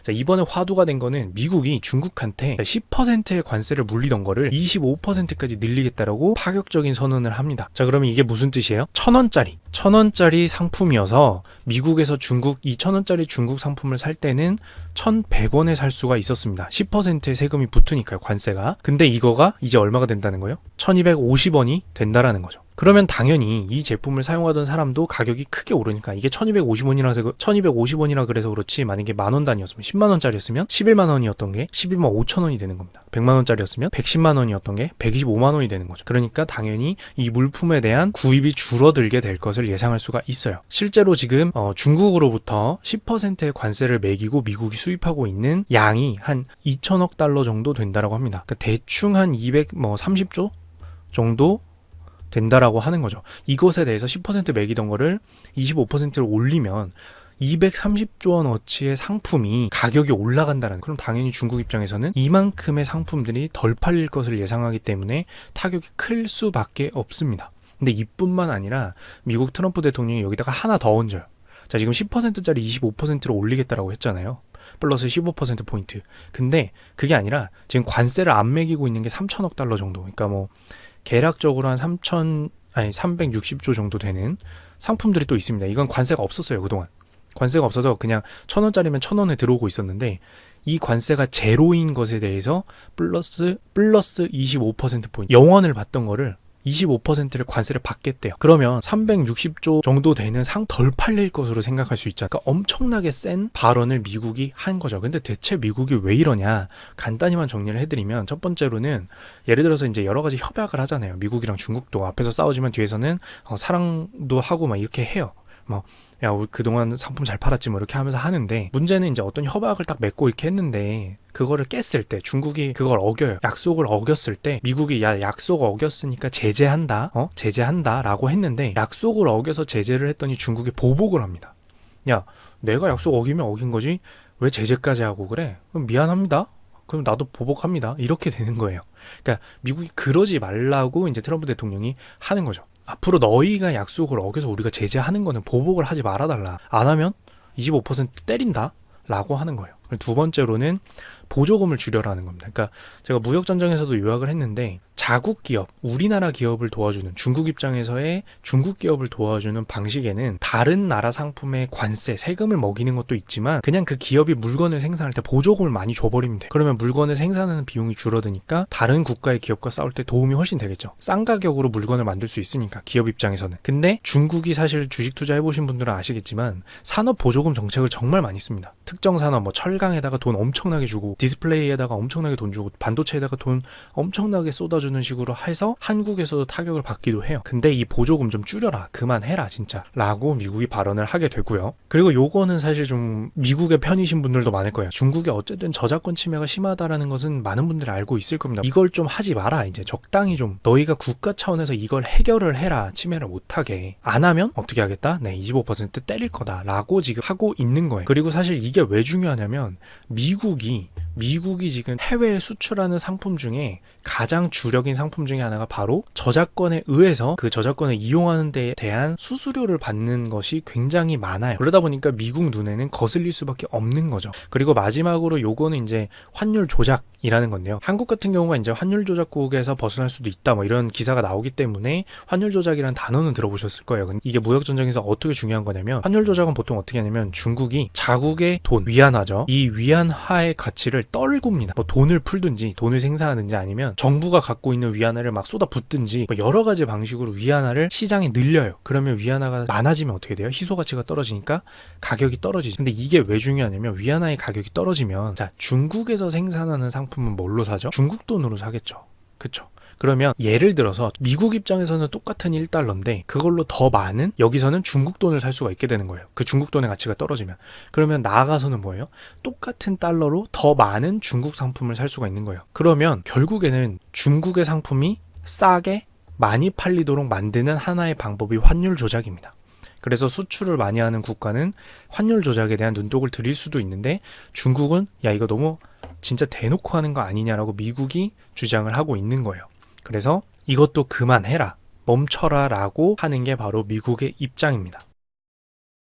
자, 이번에 화두가 된 거는 미국이 중국한테 10%의 관세를 물리던 거를 25%까지 늘리겠다라고 파격적인 선언을 합니다. 자, 그러면 이게 무슨 뜻이에요? 1,000원짜리 상품이어서 미국에서 중국 이 1,000원짜리 중국 상품을 살 때는 1,100원에 살 수가 있었습니다. 10%의 세금이 붙으니까요, 관세가. 근데 이거가 이제 얼마가 된다는 거예요? 1,250원이 된다라는 거죠. 그러면 당연히 이 제품을 사용하던 사람도 가격이 크게 오르니까 이게 1,250원이라 그래서 그렇지, 만약에 만원 단위였으면 10만원짜리였으면 11만원이었던 게 12만 5천원이 되는 겁니다. 100만원짜리였으면 110만원이었던 게 125만원이 되는 거죠. 그러니까 당연히 이 물품에 대한 구입이 줄어들게 될 것을 예상할 수가 있어요. 실제로 지금 중국으로부터 10%의 관세를 매기고 미국이 수입하고 있는 양이 한 2천억 달러 정도 된다라고 합니다. 그러니까 대충 한 230조 정도 된다라고 하는 거죠. 이것에 대해서 10% 매기던 거를 25%를 올리면 230조 원어치의 상품이 가격이 올라간다는, 그럼 당연히 중국 입장에서는 이만큼의 상품들이 덜 팔릴 것을 예상하기 때문에 타격이 클 수밖에 없습니다. 근데 이뿐만 아니라 미국 트럼프 대통령이 여기다가 하나 더 얹어요. 자, 지금 10%짜리 25%로 올리겠다라고 했잖아요. 플러스 15%포인트. 근데 그게 아니라 지금 관세를 안 매기고 있는 게 3천억 달러 정도. 그러니까 뭐 계략적으로 한 360조 정도 되는 상품들이 또 있습니다. 이건 관세가 없었어요, 그동안. 관세가 없어서 그냥 1,000원짜리면 1,000원에 들어오고 있었는데, 이 관세가 제로인 것에 대해서 플러스 25%포인트, 영원을 받던 거를 25%를 관세를 받겠대요. 그러면 360조 정도 되는 상 덜 팔릴 것으로 생각할 수 있잖아요. 그러니까 엄청나게 센 발언을 미국이 한 거죠. 근데 대체 미국이 왜 이러냐, 간단히만 정리를 해드리면, 첫 번째로는 예를 들어서 이제 여러 가지 협약을 하잖아요. 미국이랑 중국도 앞에서 싸우지만 뒤에서는 사랑도 하고 막 이렇게 해요. 야, 우리 그동안 상품 잘 팔았지 뭐 이렇게 하면서 하는데, 문제는 이제 어떤 협약을 딱 맺고 이렇게 했는데 그거를 깼을 때, 중국이 그걸 어겨요. 약속을 어겼을 때 미국이 야, 약속 어겼으니까 제재한다 라고 했는데, 약속을 어겨서 제재를 했더니 중국이 보복을 합니다. 야, 내가 약속 어기면 어긴 거지 왜 제재까지 하고 그래? 그럼 미안합니다. 그럼 나도 보복합니다. 이렇게 되는 거예요. 그러니까 미국이 그러지 말라고 이제 트럼프 대통령이 하는 거죠. 앞으로 너희가 약속을 어겨서 우리가 제재하는 거는 보복을 하지 말아달라. 안 하면 25% 때린다 라고 하는 거예요. 두 번째로는 보조금을 줄여라는 겁니다. 그러니까 제가 무역전쟁에서도 요약을 했는데, 자국 기업, 우리나라 기업을 도와주는, 중국 입장에서의 중국 기업을 도와주는 방식에는 다른 나라 상품의 관세, 세금을 먹이는 것도 있지만 그냥 그 기업이 물건을 생산할 때 보조금을 많이 줘버리면 돼. 그러면 물건을 생산하는 비용이 줄어드니까 다른 국가의 기업과 싸울 때 도움이 훨씬 되겠죠. 싼 가격으로 물건을 만들 수 있으니까, 기업 입장에서는. 근데 중국이 사실 주식 투자해보신 분들은 아시겠지만 산업 보조금 정책을 정말 많이 씁니다. 특정 산업, 뭐 철강에다가 돈 엄청나게 주고, 디스플레이에다가 엄청나게 돈 주고, 반도체에다가 돈 엄청나게 쏟아주는 식으로 해서 한국에서도 타격을 받기도 해요. 근데 이 보조금 좀 줄여라, 그만해라 진짜 라고 미국이 발언을 하게 되고요. 그리고 요거는 사실 좀 미국의 편이신 분들도 많을 거예요. 중국이 어쨌든 저작권 침해가 심하다라는 것은 많은 분들이 알고 있을 겁니다. 이걸 좀 하지 마라, 이제 적당히 좀 너희가 국가 차원에서 이걸 해결을 해라, 침해를 못하게. 안 하면 어떻게 하겠다? 네, 25% 때릴 거다 라고 지금 하고 있는 거예요. 그리고 사실 이게 왜 중요하냐면, 미국이 지금 해외에 수출하는 상품 중에 가장 주력인 상품 중에 하나가 바로 저작권에 의해서 그 저작권을 이용하는 데에 대한 수수료를 받는 것이 굉장히 많아요. 그러다 보니까 미국 눈에는 거슬릴 수밖에 없는 거죠. 그리고 마지막으로 요거는 이제 환율 조작이라는 건데요. 한국 같은 경우가 이제 환율 조작국에서 벗어날 수도 있다 뭐 이런 기사가 나오기 때문에 환율 조작이라는 단어는 들어보셨을 거예요. 근데 이게 무역 전쟁에서 어떻게 중요한 거냐면, 환율 조작은 보통 어떻게 하냐면 중국이 자국의 돈, 위안화죠. 이 위안화의 가치를 떨굽니다. 뭐 돈을 풀든지 돈을 생산하든지, 아니면 정부가 갖고 있는 위안화를 막 쏟아붓든지, 뭐 여러 가지 방식으로 위안화를 시장에 늘려요. 그러면 위안화가 많아지면 어떻게 돼요? 희소 가치가 떨어지니까 가격이 떨어지죠. 근데 이게 왜 중요하냐면, 위안화의 가격이 떨어지면, 자, 중국에서 생산하는 상품은 뭘로 사죠? 중국 돈으로 사겠죠. 그쵸? 그러면 예를 들어서 미국 입장에서는 똑같은 1달러인데 그걸로 더 많은, 여기서는 중국 돈을 살 수가 있게 되는 거예요. 그 중국 돈의 가치가 떨어지면. 그러면 나아가서는 뭐예요? 똑같은 달러로 더 많은 중국 상품을 살 수가 있는 거예요. 그러면 결국에는 중국의 상품이 싸게 많이 팔리도록 만드는 하나의 방법이 환율 조작입니다. 그래서 수출을 많이 하는 국가는 환율 조작에 대한 눈독을 들일 수도 있는데, 중국은 야, 이거 너무 진짜 대놓고 하는 거 아니냐라고 미국이 주장을 하고 있는 거예요. 그래서 이것도 그만해라, 멈춰라 라고 하는 게 바로 미국의 입장입니다.